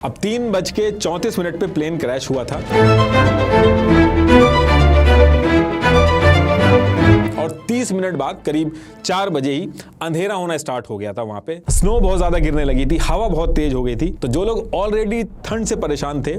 अब 3:34 पे plane crash हुआ था और 30 मिनट बाद करीब 4 बजे ही अंधेरा होना स्टार्ट हो गया था। वहां पे स्नो बहुत ज्यादा गिरने लगी थी, हवा बहुत तेज हो गई थी, तो जो लोग ऑलरेडी ठंड से परेशान थे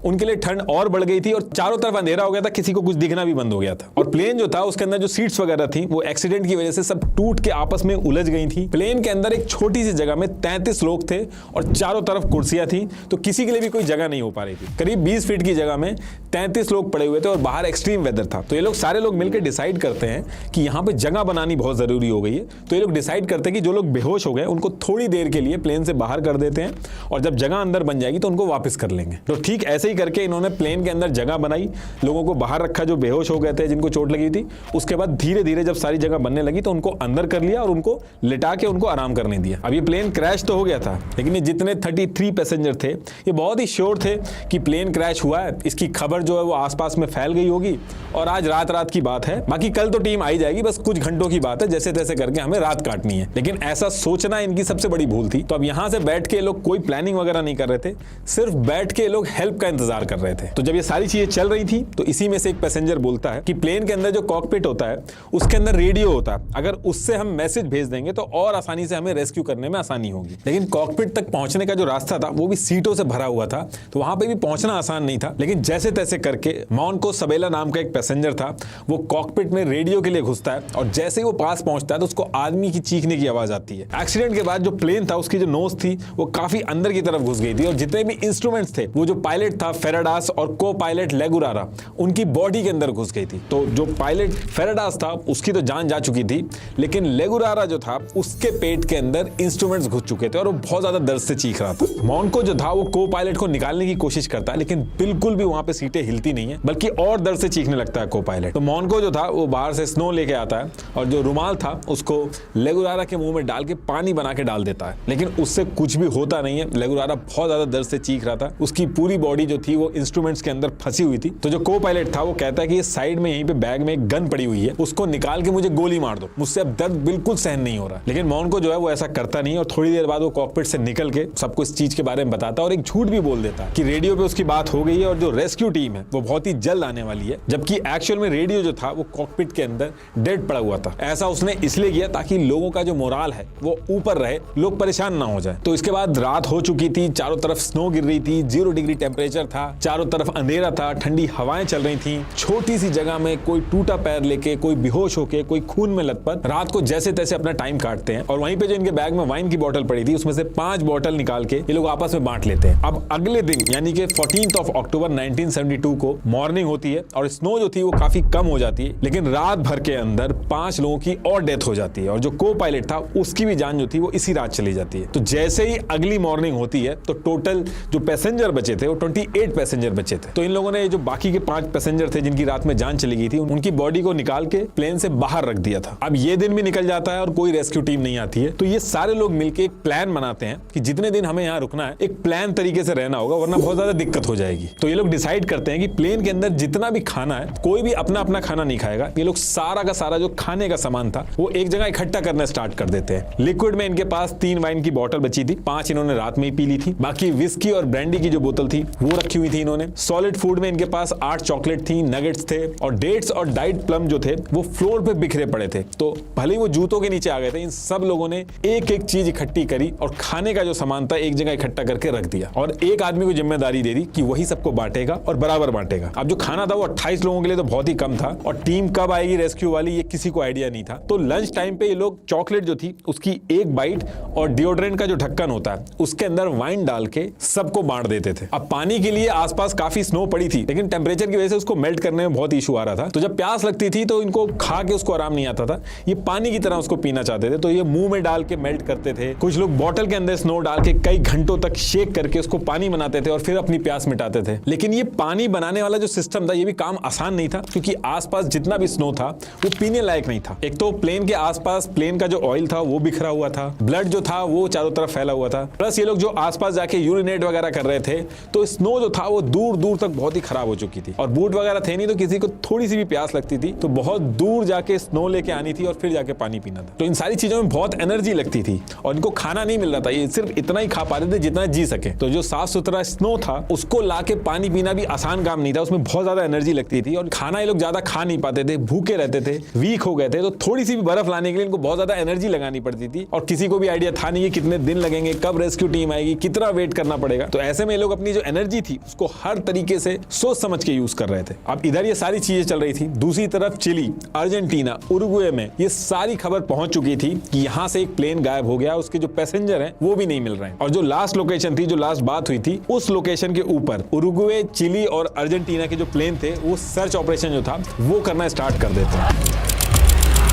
उनके लिए ठंड और बढ़ गई थी और चारों तरफ अंधेरा हो गया था, किसी को कुछ दिखना भी बंद हो गया था। और प्लेन जो था उसके अंदर जो सीट्स वगैरह थी वो एक्सीडेंट की वजह से सब टूट के आपस में उलझ गई थी। प्लेन के अंदर एक छोटी सी जगह में 33 लोग थे और चारों तरफ कुर्सियां थी, तो किसी के लिए भी कोई जगह नहीं हो पा रही थी। करीब 20 फीट की जगह में 33 लोग पड़े हुए थे और बाहर एक्सट्रीम वेदर था। तो ये लोग सारे लोग मिलकर डिसाइड करते हैं कि यहाँ पे जगह बनानी बहुत जरूरी हो गई है। तो ये लोग डिसाइड करते हैं कि जो लोग बेहोश हो गए उनको थोड़ी देर के लिए प्लेन से बाहर कर देते हैं और जब जगह अंदर बन जाएगी तो उनको वापस कर लेंगे। तो ठीक ऐसे ही करके इन्होंने प्लेन के अंदर जगह बनाई, लोगों को बाहर रखा जो बेहोश हो गए थे, जिनको चोट लगी थी। उसके बाद धीरे धीरे जब सारी जगह बनने लगी तो उनको अंदर कर लिया और उनको लिटा के उनको आराम करने दिया। अब ये प्लेन क्रैश तो हो गया था, लेकिन ये जितने 33 पैसेंजर थे ये बहुत ही श्योर थे कि प्लेन क्रैश हुआ है। इसकी खबर जो है वो आसपास में फैल गई होगी और आज रात की बात है। बाकी कल तो टीम आई जाएगी, बस कुछ घंटों की बात है, जैसे तैसे करके हमें रात काटनी है। लेकिन ऐसा सोचना इनकी सबसे बड़ी भूल थी। तो अब यहां से बैठ के लोग कोई प्लानिंग वगैरह नहीं कर रहे थे, सिर्फ बैठ के लोग हेल्प का इंतजार कर रहे थे। तो जब ये सारी चीजें चल रही थी तो इसी में से एक पैसेंजर बोलता है कि प्लेन के अंदर जो कॉकपिट होता है उसके अंदर रेडियो होता है, अगर उससे हम मैसेज भेज देंगे तो और आसानी से हमें रेस्क्यू करने में आसानी होगी। लेकिन कॉकपिट तक पहुंचने का जो रास्ता था वो भी सीटों से भरा हुआ था, तो वहां पे भी पहुंचना आसान नहीं था। लेकिन जैसे तैसे करके मोनको सबेला नाम का एक पैसेंजर था, वो कॉकपिट में रेडियो के लिए घुसता है और जैसे ही वो पास पहुंचता है तो उसको आदमी की चीखने की आवाज आती है। एक्सीडेंट के बाद जो प्लेन था उसकी जो नोज थी वो काफी अंदर की तरफ घुस गई थी और जितने भी इंस्ट्रूमेंट्स थे, वो जो पायलट था फेराडास और को पायलट लेगुरारा, उनकी बॉडी के अंदर घुस गई थी। तो जो पायलट फेराडास था उसकी तो जान जा चुकी थी, लेकिन लेगुरारा जो था उसके पेट के अंदर इंस्ट्रूमेंट्स घुस चुके थे और वो बहुत ज्यादा दर्द से चीख रहा था। मोनको जो था वो को पायलट को निकालने की कोशिश करता है, लेकिन बिल्कुल भी वहां पे सीटें हिलती नहीं है, बल्कि और दर्द से चीखने लगता है को पायलट। तो मोनको जो था वो बाहर से स्नो लेके आता है और जो रुमाल था उसको लेगुरारा के मुंह में डाल के पानी बना के डाल देता है, लेकिन उससे कुछ भी होता नहीं है। लेगुरारा बहुत ज्यादा दर्द से चीख रहा था, उसकी पूरी बॉडी जो थी वो इंस्ट्रूमेंट्स के अंदर फंसी हुई थी। तो जो को पायलट था वो कहता है कि ये साइड में यहीं पे बैग में एक गन पड़ी हुई है, उसको निकाल के मुझे गोली मार दो, मुझसे अब दर्द बिल्कुल सहन नहीं हो रहा। लेकिन मोनको जो है वो ऐसा करता नहीं और थोड़ी देर बाद वो कॉकपिट से निकल के सबको इस चीज के बारे में बताता है और एक झूठ भी बोल देता है कि रेडियो पे उसकी बात हो गई है और जो रेस्क्यू टीम है वो बहुत ही जल्द आने वाली है, जबकि एक्चुअल में रेडियो जो था वो कॉकपिट के अंदर डेड पड़ा हुआ था। ऐसा उसने इसलिए किया ताकि लोगों का जो मोराल है वो ऊपर रहे, लोग परेशान ना हो जाए। तो इसके बाद रात हो चुकी थी, चारों तरफ स्नो गिर रही थी, 0 डिग्री टेम्परेचर था, चारों तरफ अंधेरा था, ठंडी हवाएं चल रही थी। छोटी सी जगह में कोई टूटा पैर लेके, कोई बेहोश होके, कोई खून में लथपथ रात को जैसे तैसे अपना टाइम काटते हैं। और वहीं पे जो इनके बैग में वाइन की बोतल पड़ी थी उसमें से 5 बोतल निकाल के ये लोग आपस में बांट लेते हैं। अब अगले दिन यानी कि 14 अक्टूबर 1972 को मॉर्निंग होती है और स्नो जो थी वो काफी कम हो जाती है, लेकिन रात भर के अंदर 5 लोगों की और डेथ हो जाती है और जो को पायलट था उसकी भी जान जो थी वो इसी रात चली जाती है। तो जैसे ही अगली मॉर्निंग होती है तो टोटल जो पैसेंजर बचे थे वो 28 पैसेंजर बचे थे। तो इन लोगों ने जो बाकी के 5 पैसेंजर थे जिनकी रात में जान चली गई थी उनकी बॉडी को निकाल के प्लेन से बाहर रख दिया था। अब ये दिन भी निकल जाता है और कोई रेस्क्यू टीम नहीं आती है। तो ये सारे लोग मिलकर एक प्लान बनाते हैं कि जितने दिन हमें यहाँ रुकना है एक प्लान तरीके से रहना होगा, वरना बहुत ज्यादा दिक्कत हो जाएगी। तो ये लोग डिसाइड करते हैं कि प्लेन के अंदर जितना भी खाना है कोई भी अपना अपना खाना नहीं खाएगा। ये लोग सारा का सारा जो खाने का सामान था वो एक जगह इकट्ठा करना स्टार्ट कर देते हैं। लिक्विड में इनके पास 3 वाइन की बोतल बची थी, 5 इन्होंने रात में ही पी ली थी। बाकी विस्की और ब्रांडी की जो बोतल थी वो रखी हुई थी इन्होंने। सॉलिड फूड में इनके पास 8 चॉकलेट थी, नगेट्स थे और डेट्स और डाइट प्लम जो थे वो फ्लोर पे बिखरे पड़े थे। तो भले ही वो जूतों के नीचे आ गए थे, इन सब लोगों ने एक एक चीज इकट्ठी करी और खाने का जो सामान था एक जगह इकट्ठा करके रख दिया और एक आदमी को जिम्मेदारी दे दी कि वही सबको बांटेगा और बराबर बांटेगा। अब जो खाना था वो 28 लोगों के लिए तो बहुत ही कम था और टीम कब आएगी रेस्क्यू वाली ये किसी को आइडिया नहीं था। तो लंच टाइम पे ये लोग चॉकलेट जो थी उसकी एक बाइट और डिओड्रेंट का जो ढक्कन होता है उसके अंदर वाइन डाल के सबको बांट देते थे। अब पानी के लिए आसपास काफी स्नो पड़ी थी, लेकिन टेम्परेचर की वजह से उसको मेल्ट करने में बहुत इशू आ रहा था। तो जब प्यास लगती थी तो इनको खा के उसको आराम नहीं आता था, ये पानी की तरह उसको पीना चाहते थे, तो ये मुंह में डाल के मेल्ट करते थे। कुछ लोग बॉटल के अंदर स्नो डाल के कई घंटों तक शेक करके उसको पानी बनाते थे और फिर अपनी प्यास मिटाते थे। लेकिन ये पानी बनाने वाला जो सिस्टम था ये भी काम आसान नहीं था, क्योंकि आसपास जितना भी स्नो था वो पीने लायक नहीं था। एक तो प्लेन के आसपास प्लेन का जो ऑयल था वो बिखरा हुआ था, ब्लड जो था वो चारों तरफ फैला हुआ था, प्लस ये लोग जो आसपास जाके यूरिनेट वगैरह कर रहे थे तो स्नो जो था वो दूर दूर तक बहुत ही खराब हो चुकी थी, और बूट वगैरह थे नहीं, तो किसी को थोड़ी सी भी प्यास लगती थी तो बहुत दूर जाके स्नो लेके आनी थी और फिर जाके पानी पीना था। तो इन सारी चीजों में बहुत एनर्जी लगती थी और इनको खाना नहीं मिल रहा था, ये सिर्फ इतना ही खा पाते थे जितना जी सके। तो जो साफ सुथरा स्नो था उसको लाके पानी पीना भी आसान काम नहीं था, उसमें बहुत ज्यादा एनर्जी लगती थी और खाना ये लोग ज्यादा खा नहीं पाते थे, भूखे रहते थे, वीक हो गए थे। तो थोड़ी सी भी बर्फ लाने के लिए इनको बहुत ज्यादा एनर्जी लगानी पड़ती थी और किसी को भी आइडिया था नहीं कि कितने दिन लगेंगे, कब रेस्क्यू टीम आएगी, कितना वेट करना पड़ेगा। तो ऐसे में ये लोग अपनी जो एनर्जी थी उसको हर तरीके से सोच समझ के यूज कर रहे थे। अब इधर ये सारी चीजें चल रही थी, दूसरी तरफ चिली, अर्जेंटीना, उरुग्वे में ये सारी खबर पहुंच चुकी थी कि यहां से एक प्लेन गायब हो गया, उसके जो पैसेंजर हैं वो भी नहीं मिल रहे हैं। और जो लास्ट लोकेशन थी, जो लास्ट बात हुई थी, उस लोकेशन के ऊपर उरुग्वे, चिली और अर्जेंटीना के जो प्लेन थे वो सर्च ऑपरेशन जो था वो करना स्टार्ट कर देते हैं।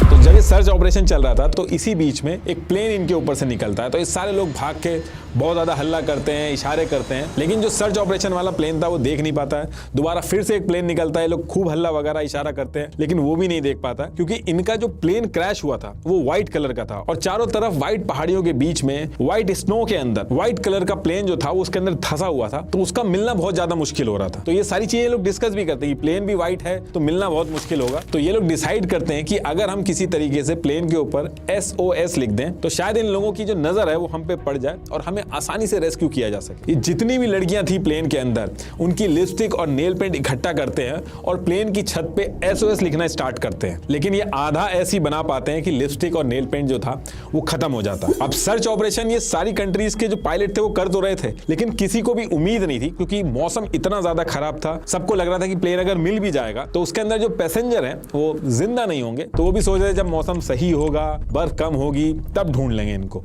तो जब ये सर्च ऑपरेशन चल रहा था तो इसी बीच में एक प्लेन इनके ऊपर से निकलता है, तो ये सारे लोग भाग के बहुत ज्यादा हल्ला करते हैं, इशारे करते हैं, लेकिन जो सर्च ऑपरेशन वाला प्लेन था वो देख नहीं पाता है। दोबारा फिर से एक प्लेन निकलता है, लोग खूब हल्ला वगैरह इशारा करते हैं, लेकिन वो भी नहीं देख पाता क्योंकि इनका जो प्लेन क्रैश हुआ था वो व्हाइट कलर का था और चारों तरफ व्हाइट पहाड़ियों के बीच में व्हाइट स्नो के अंदर व्हाइट कलर का प्लेन जो था वो उसके अंदर धंसा हुआ था, तो उसका मिलना बहुत ज्यादा मुश्किल हो रहा था। तो ये सारी चीजें लोग डिस्कस भी करते हैं कि प्लेन भी व्हाइट है तो मिलना बहुत मुश्किल होगा। तो ये लोग डिसाइड करते हैं कि अगर हम किसी तरीके से प्लेन के ऊपर SOS लिख दें तो शायद इन लोगों की जो नजर है वो हम पे पड़ जाए और हमें आसानी से रेस्क्यू किया जा सके। ये जितनी भी लड़कियां थी प्लेन के अंदर उनकी लिपस्टिक और नेल पेंट इकट्ठा करते हैं और प्लेन की छत पे SOS लिखना स्टार्ट करते हैं, लेकिन ये आधा ऐसी बना पाते हैं कि लिपस्टिक और नेल पेंट जो था वो खत्म हो जाता। अब सर्च ऑपरेशन ये सारी कंट्रीज के जो पायलट थे वो कर तो रहे थे, लेकिन किसी को भी उम्मीद नहीं थी क्योंकि मौसम इतना ज्यादा खराब था। सबको लग रहा था कि प्लेन अगर मिल भी जाएगा तो उसके अंदर जो पैसेंजर हैं वो जिंदा नहीं होंगे, तो वो भी सोच रहे थे जब मौसम सही होगा, बर्फ कम होगी, तब ढूंढ लेंगे इनको।